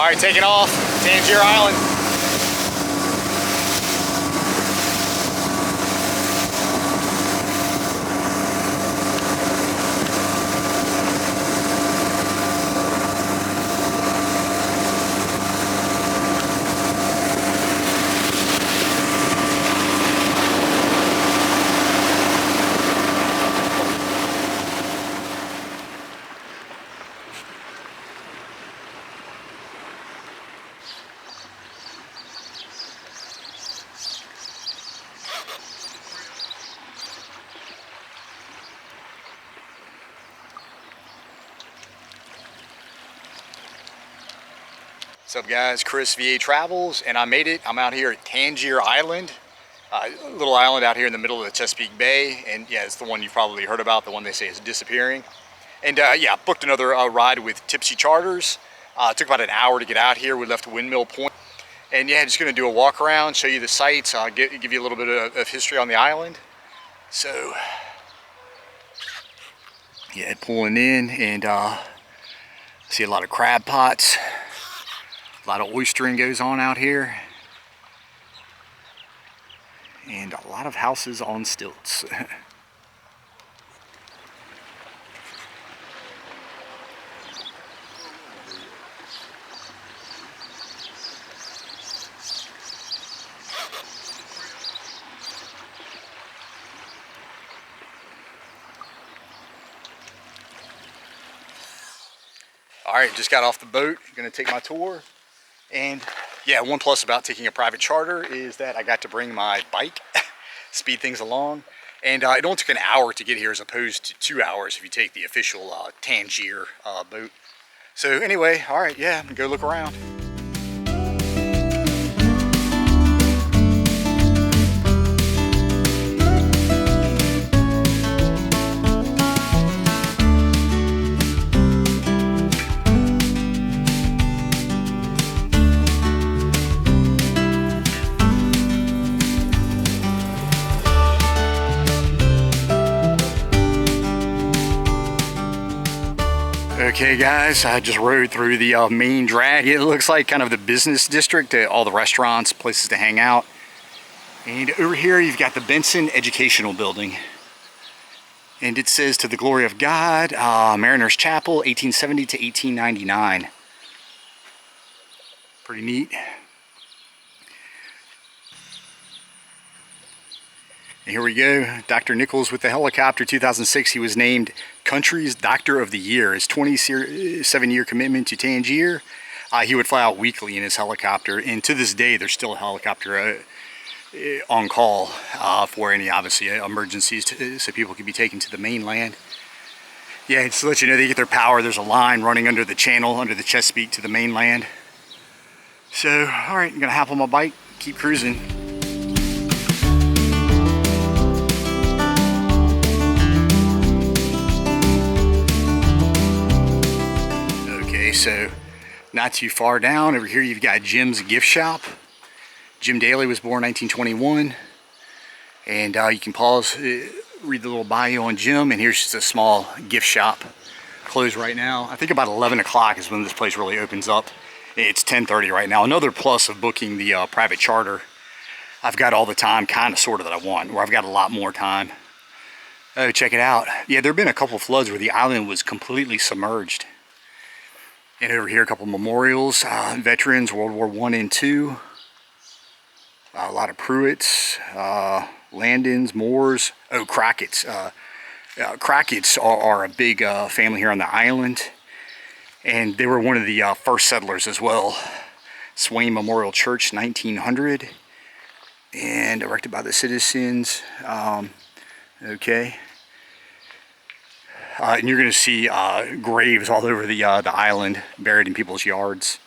right, taking off, Tangier Island. What's up guys, Chris VA Travels, and I made it. I'm out here at Tangier Island, a little island out here in the middle of the Chesapeake Bay, and yeah, it's the one you've probably heard about, the one they say is disappearing. And yeah, booked another ride with Tipsy Charters. It took about an hour to get out here. We left Windmill Point, and yeah, just gonna do a walk around, show you the sights, give you a little bit of history on the island. So yeah, pulling in, and see a lot of crab pots. A lot of oystering goes on out here, and a lot of houses on stilts. All right, just got off the boat, gonna take my tour. And yeah, one plus about taking a private charter is that I got to bring my bike, speed things along. And it only took an hour to get here as opposed to 2 hours if you take the official Tangier boat. So anyway, all right, yeah, go look around. Okay guys, I just rode through the main drag. It looks like kind of the business district, all the restaurants, places to hang out. And over here you've got the Benson Educational Building. And it says to the glory of God, Mariners Chapel, 1870 to 1899. Pretty neat. And here we go, Dr. Nichols with the helicopter, 2006. He was named Country's Doctor of the Year. His 27-year commitment to Tangier. He would fly out weekly in his helicopter, and to this day there's still a helicopter on call for any, obviously, emergencies, so people can be taken to the mainland. Yeah, just to let you know, they get their power. There's a line running under the channel, under the Chesapeake to the mainland. So, all right, I'm gonna hop on my bike, keep cruising. So not too far down over here you've got Jim's gift shop. Jim Daly was born 1921, and you can pause, read the little bio on Jim, and here's just a small gift shop. Closed right now. I think about 11 o'clock is when this place really opens up. It's 10:30 right now. Another plus of booking the private charter, I've got all the time kind of sort of that I want, or I've got a lot more time. Oh, check it out. Yeah, there have been a couple floods where the island was completely submerged. And over here, a couple memorials, veterans, World War I and II. A lot of Pruitts, Landons, Moores. Oh, Crockett's. Crockett's are a big family here on the island. And they were one of the first settlers as well. Swain Memorial Church, 1900. And erected by the citizens. Okay. And you're going to see graves all over the island, buried in people's yards.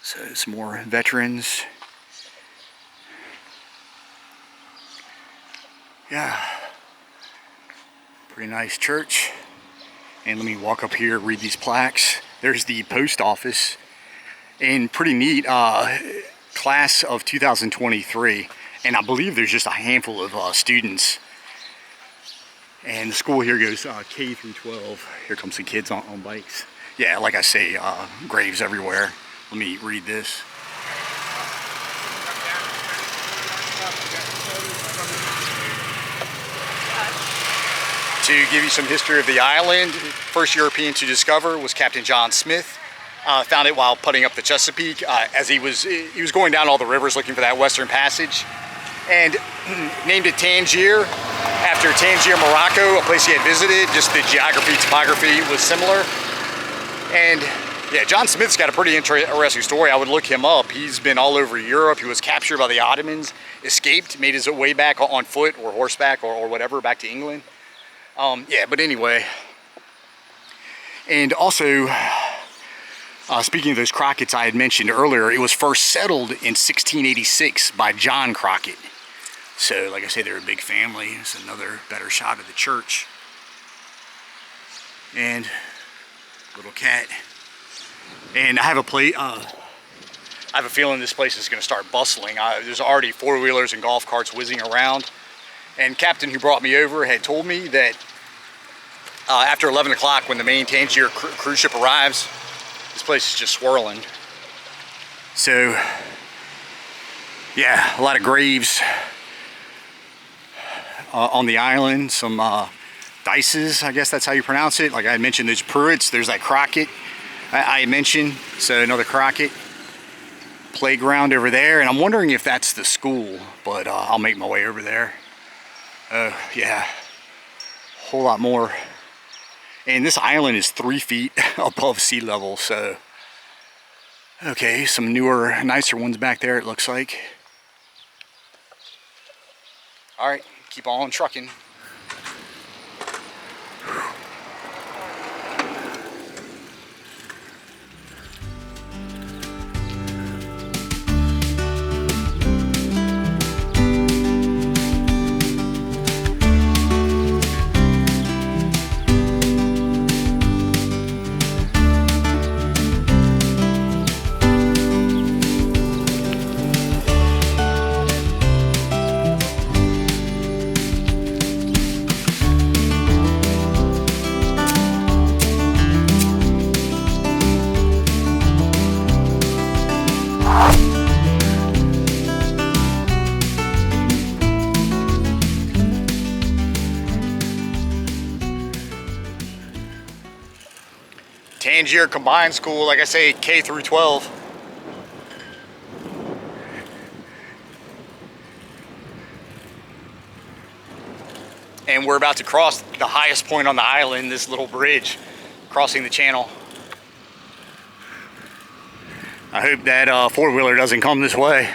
So some more veterans. Yeah, pretty nice church. And let me walk up here, read these plaques. There's the post office, and pretty neat. Class of 2023, and I believe there's just a handful of students. And the school here goes K through 12. Here comes the kids on bikes. Yeah, like I say, graves everywhere. Let me read this. To give you some history of the island, first European to discover was Captain John Smith. Found it while putting up the Chesapeake as he was going down all the rivers looking for that western passage, and named it Tangier after Tangier, Morocco, a place he had visited. Just the geography, topography was similar. And yeah, John Smith's got a pretty interesting story. I would look him up. He's been all over Europe. He was captured by the Ottomans, escaped, made his way back on foot or horseback or whatever back to England. Yeah, but anyway. And also, speaking of those Crockett's I had mentioned earlier, it was first settled in 1686 by John Crockett. So, like I say, they're a big family. It's another better shot of the church. And little cat. And I have a feeling this place is going to start bustling. There's already four-wheelers and golf carts whizzing around. And captain who brought me over had told me that after 11 o'clock, when the main Tangier cruise ship arrives, this place is just swirling. So, yeah, a lot of graves on the island. Some dices, I guess that's how you pronounce it. Like I mentioned, there's Pruitts, there's that Crockett I mentioned, so another Crockett. Playground over there, and I'm wondering if that's the school, but I'll make my way over there. Yeah, a whole lot more. And this island is 3 feet above sea level, so okay, some newer, nicer ones back there it looks like. All right, keep on trucking. Tangier Combined School, like I say, K through 12. And we're about to cross the highest point on the island, this little bridge, crossing the channel. I hope that four-wheeler doesn't come this way.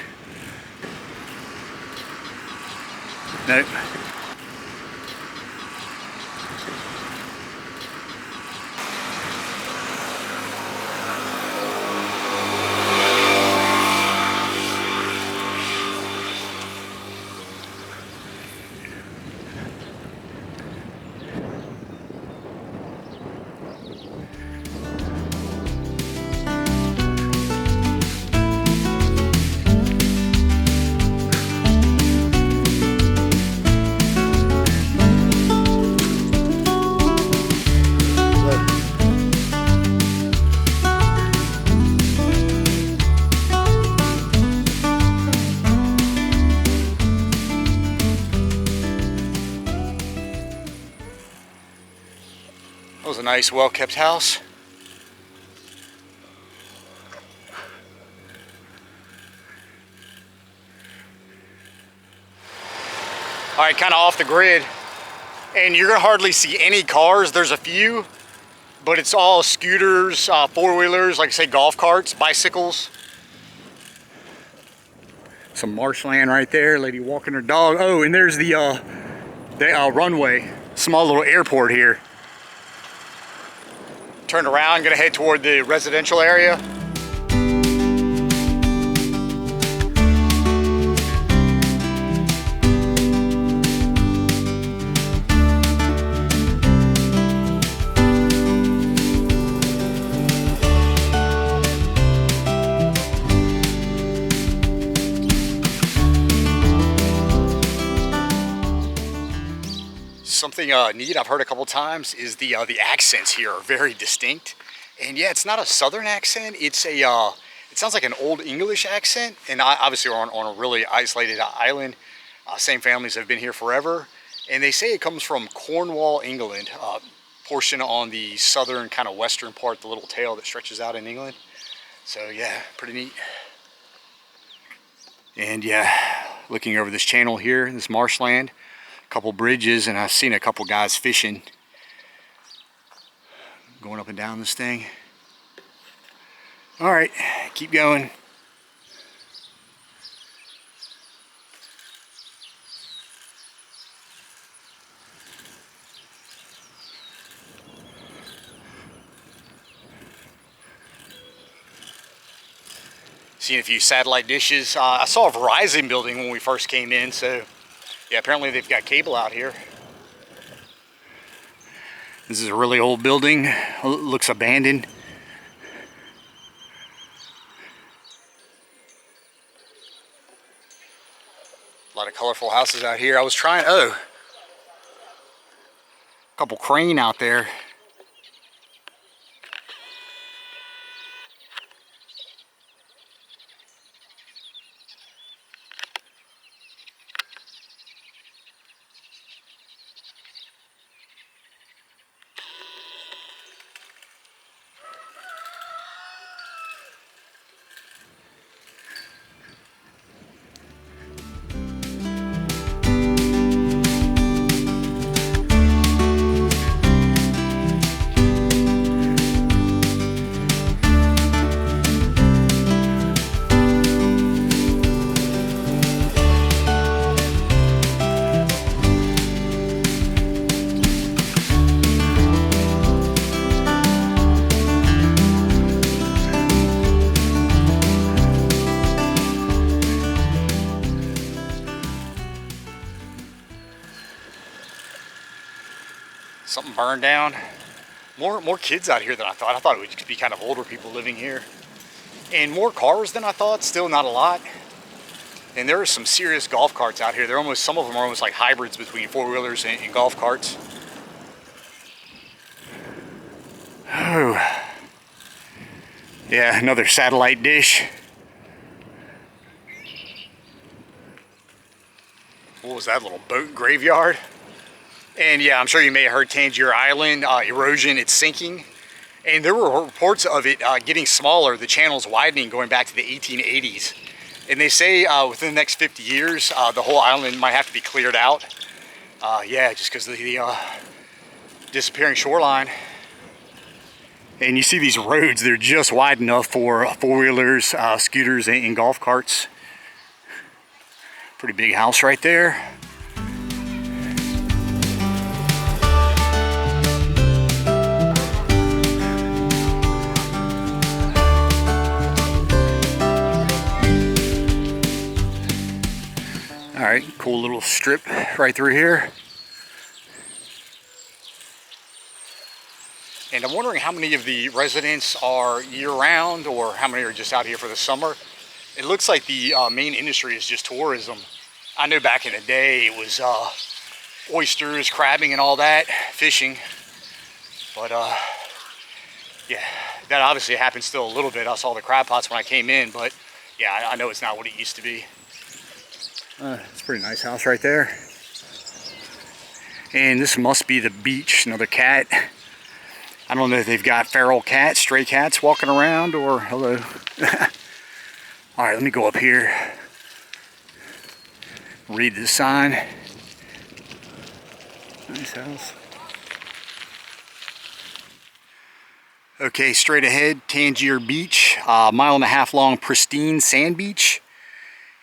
Nope. That was a nice, well-kept house. All right, kind of off the grid. And you're gonna hardly see any cars. There's a few, but it's all scooters, four-wheelers, like I say, golf carts, bicycles. Some marshland right there, lady walking her dog. Oh, and there's the runway, small little airport here. Turn around, gonna head toward the residential area. Something neat I've heard a couple times is the accents here are very distinct, and yeah, it's not a southern accent. It's it sounds like an old English accent, and obviously we're on a really isolated island. Same families have been here forever, and they say it comes from Cornwall, England, portion on the southern kind of western part, the little tail that stretches out in England. So yeah, pretty neat. And yeah, looking over this channel here, this marshland, a couple bridges, and I've seen a couple guys fishing, going up and down this thing. All right, keep going. Seen a few satellite dishes. I saw a Verizon building when we first came in, so yeah, apparently they've got cable out here. This is a really old building. Looks abandoned. A lot of colorful houses out here. I was trying, a couple crane out there. Something burned down. More kids out here than I thought. I thought it would be kind of older people living here. And more cars than I thought, still not a lot. And there are some serious golf carts out here. Some of them are almost like hybrids between four-wheelers and golf carts. Oh. Yeah, another satellite dish. What was that, little boat graveyard? And yeah, I'm sure you may have heard Tangier Island, erosion, it's sinking. And there were reports of it getting smaller, the channels widening going back to the 1880s. And they say within the next 50 years, the whole island might have to be cleared out. Yeah, just because of the disappearing shoreline. And you see these roads, they're just wide enough for four-wheelers, scooters, and golf carts. Pretty big house right there. All right, cool little strip right through here. And I'm wondering how many of the residents are year-round or how many are just out here for the summer. It looks like the main industry is just tourism. I know back in the day it was oysters, crabbing and all that, fishing. But yeah, that obviously happens still a little bit. I saw the crab pots when I came in, but yeah, I know it's not what it used to be. It's a pretty nice house right there. And this must be the beach, another cat. I don't know if they've got feral cats, stray cats walking around, or hello. All right, let me go up here. Read the sign. Nice house. Okay, straight ahead, Tangier Beach, a mile-and-a-half long pristine sand beach.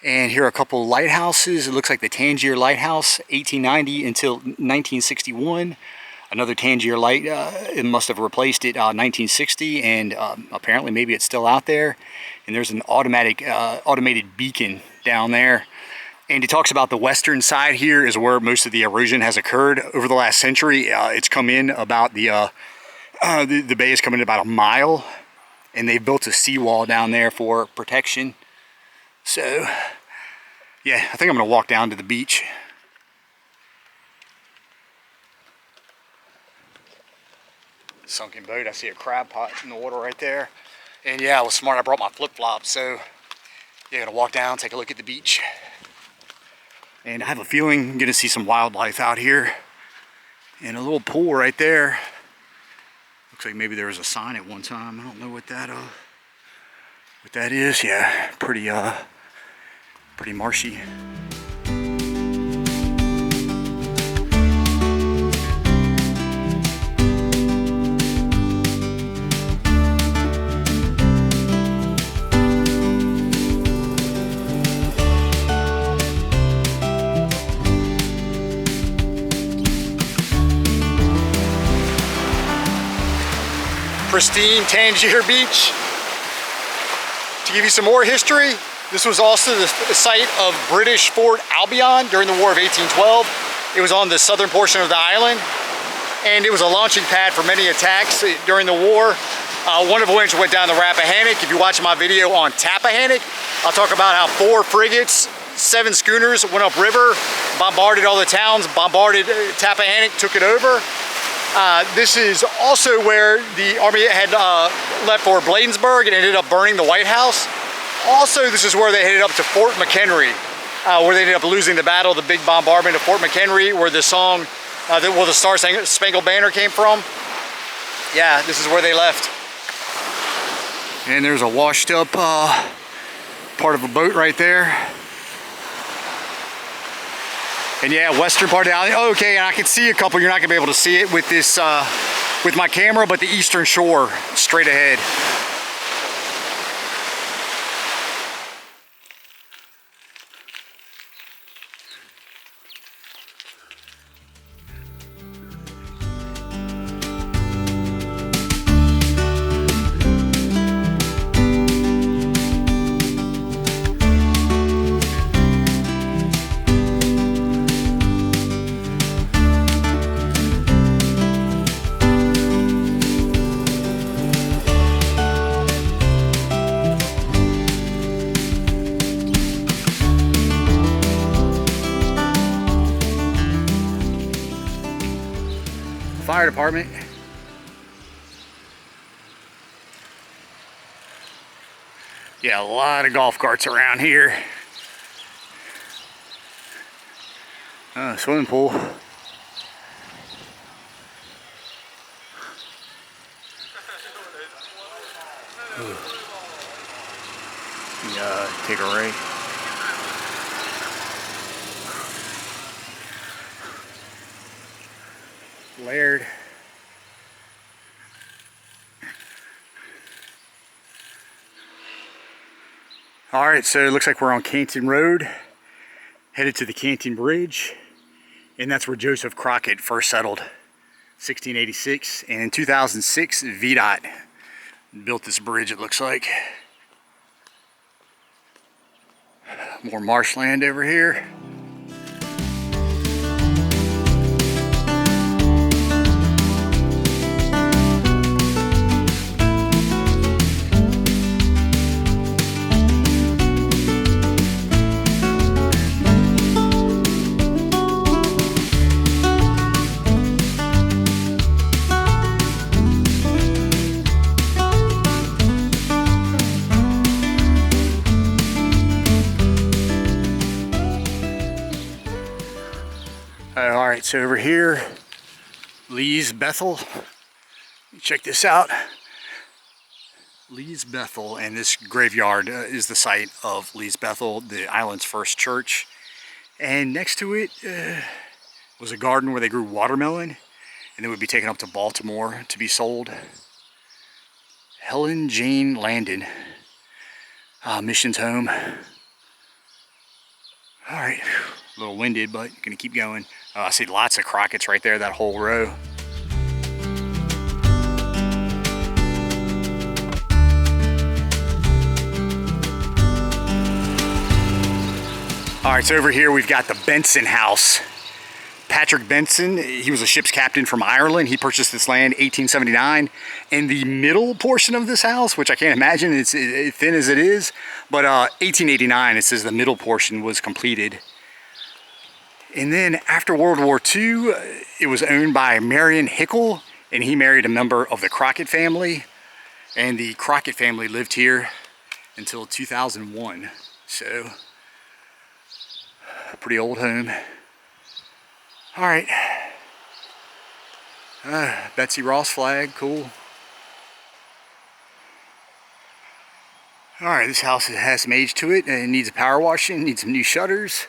And here are a couple of lighthouses. It looks like the Tangier Lighthouse, 1890 until 1961. Another Tangier light, it must have replaced it 1960, and apparently maybe it's still out there. And there's an automated beacon down there. And he talks about the western side here is where most of the erosion has occurred over the last century. It's come in about the bay has come in about a mile, and they've built a seawall down there for protection. So, yeah, I think I'm going to walk down to the beach. Sunken boat. I see a crab pot in the water right there. And yeah, I was smart. I brought my flip-flops, so yeah, gonna walk down, take a look at the beach. And I have a feeling I'm gonna see some wildlife out here. And a little pool right there. Looks like maybe there was a sign at one time. I don't know what that is. Yeah, pretty marshy. Pristine Tangier Beach. To give you some more history, this was also the site of British Fort Albion during the War of 1812. It was on the southern portion of the island, and it was a launching pad for many attacks during the war, one of which went down the Rappahannock. If you watch my video on Tappahannock, I'll talk about how 4 frigates, 7 schooners went upriver, bombarded all the towns, bombarded Tappahannock, took it over. This is also where the Army had left for Bladensburg and ended up burning the White House. Also, this is where they headed up to Fort McHenry, where they ended up losing the battle, the big bombardment of Fort McHenry, where the song, the Star Spangled Banner came from. Yeah, this is where they left. And there's a washed up part of a boat right there. And yeah, western part of the island. Okay, and I can see a couple. You're not gonna be able to see it with this, with my camera, but the eastern shore straight ahead. Fire department. Yeah, a lot of golf carts around here. Swimming pool. Take a ray. Laird. All right, so it looks like we're on Canton Road, headed to the Canton Bridge, and that's where Joseph Crockett first settled, 1686, and in 2006, VDOT built this bridge, it looks like. More marshland over here. Alright, so over here, Lee's Bethel. Check this out. Lee's Bethel, and this graveyard is the site of Lee's Bethel, the island's first church. And next to it was a garden where they grew watermelon, and it would be taken up to Baltimore to be sold. Helen Jane Landon, missions home. Alright, a little winded, but gonna keep going. I see lots of Crockett's right there, that whole row. All right, so over here we've got the Benson house. Patrick Benson, he was a ship's captain from Ireland. He purchased this land 1879. And the middle portion of this house, which I can't imagine, it's thin as it is, but 1889, it says the middle portion was completed. And then after World War II, it was owned by Marion Hickle, and he married a member of the Crockett family. And the Crockett family lived here until 2001. So, a pretty old home. All right. Betsy Ross flag, cool. All right, this house has some age to it, and it needs a power washing, needs some new shutters.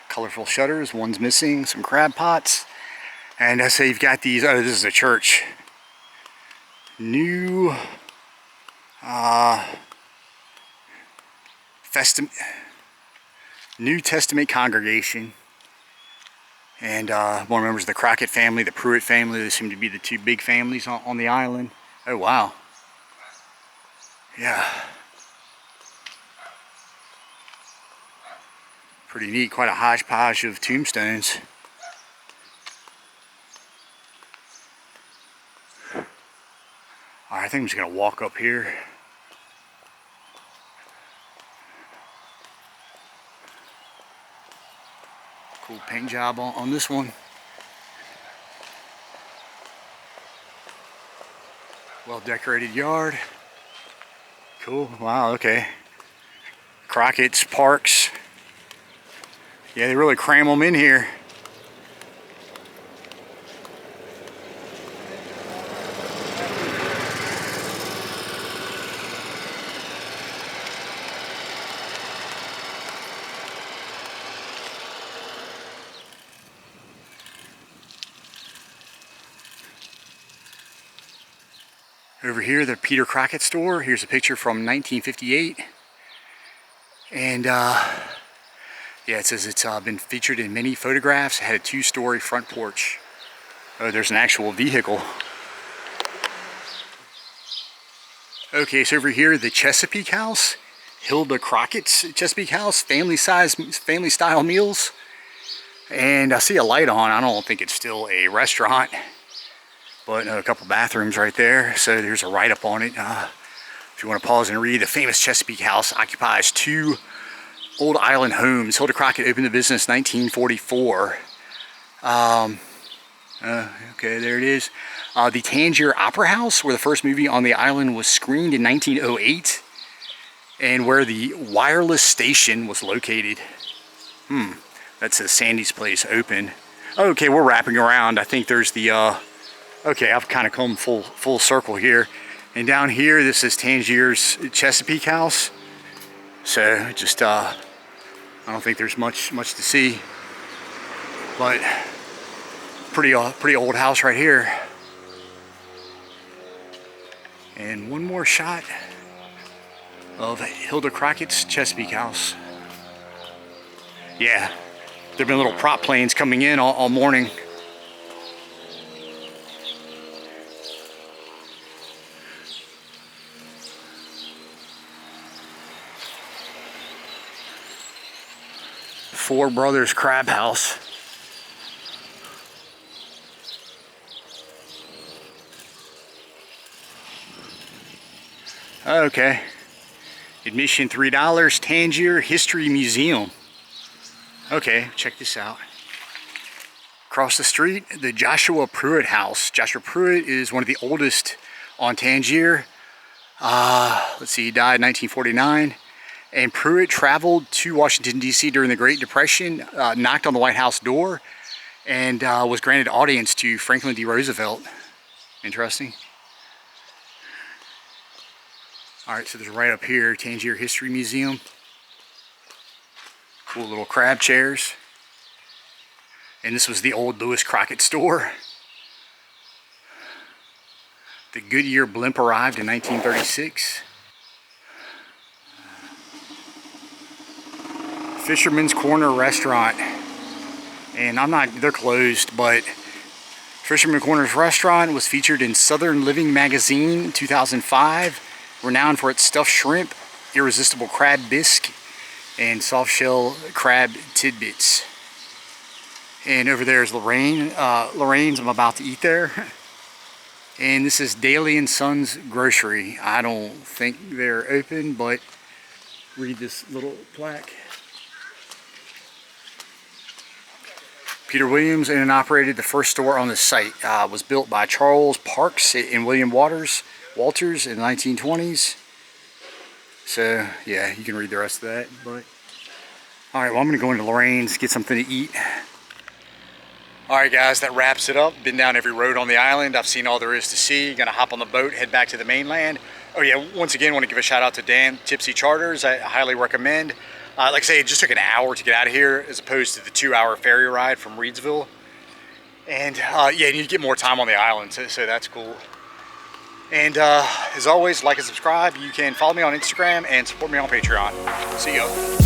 Colorful shutters, one's missing, some crab pots. And I say you've got these, oh, this is a church. New New Testament congregation. And one members of the Crockett family, the Pruitt family. They seem to be the two big families on the island. Oh, wow. Yeah. Pretty neat, quite a hodgepodge of tombstones. Alright, I think I'm just going to walk up here. Cool paint job on this one. Well decorated yard. Cool, wow, okay. Crockett's Parks. Yeah, they really cram them in here. Over here, the Peter Crockett store. Here's a picture from 1958. And yeah, it says it's been featured in many photographs. It had a 2-story front porch. Oh, there's an actual vehicle. Okay, so over here, the Chesapeake House. Hilda Crockett's Chesapeake House, family style meals. And I see a light on. I don't think it's still a restaurant, but a couple bathrooms right there. So there's a write-up on it. If you want to pause and read, the famous Chesapeake House occupies 2 old island homes. Hilda Crockett opened the business 1944. Okay, there it is. The Tangier Opera House, where the first movie on the island was screened in 1908, and where the wireless station was located. That says Sandy's Place open. Okay, we're wrapping around. I think there's the, okay, I've kind of come full circle here. And down here, this is Tangier's Chesapeake House. So just, I don't think there's much to see, but pretty old house right here. And one more shot of Hilda Crockett's Chesapeake House. Yeah, there've been little prop planes coming in all morning. Four Brothers Crab House. Okay. Admission $3. Tangier History Museum. Okay, check this out. Across the street, the Joshua Pruitt House. Joshua Pruitt is one of the oldest on Tangier. Let's see, he died in 1949. And Pruitt traveled to Washington, D.C. during the Great Depression, knocked on the White House door, and was granted audience to Franklin D. Roosevelt. Interesting. All right, so there's right up here, Tangier History Museum. Cool little crab chairs. And this was the old Lewis Crockett store. The Goodyear blimp arrived in 1936. Fisherman's Corner Restaurant. And they're closed, but Fisherman Corner's restaurant was featured in Southern Living magazine 2005, renowned for its stuffed shrimp, irresistible crab bisque, and soft shell crab tidbits. And over there is Lorraine's. I'm about to eat there. And this is Daly and Sons Grocery. I don't think they're open, but read this little plaque. Peter Williams owned and operated the first store on the site. Was built by Charles Parks and William Walters in the 1920s. So yeah, you can read the rest of that. But all right, well, I'm gonna go into Lorraine's, get something to eat. All right, guys, that wraps it up. Been down every road on the island. I've seen all there is to see. Gonna hop on the boat, head back to the mainland. Oh yeah, once again, want to give a shout out to Dan Tipsy Charters. I highly recommend. Like I say, it just took an hour to get out of here as opposed to the 2-hour ferry ride from Reedsville. And yeah, you get more time on the island, so that's cool. And as always, like and subscribe. You can follow me on Instagram and support me on Patreon. See ya.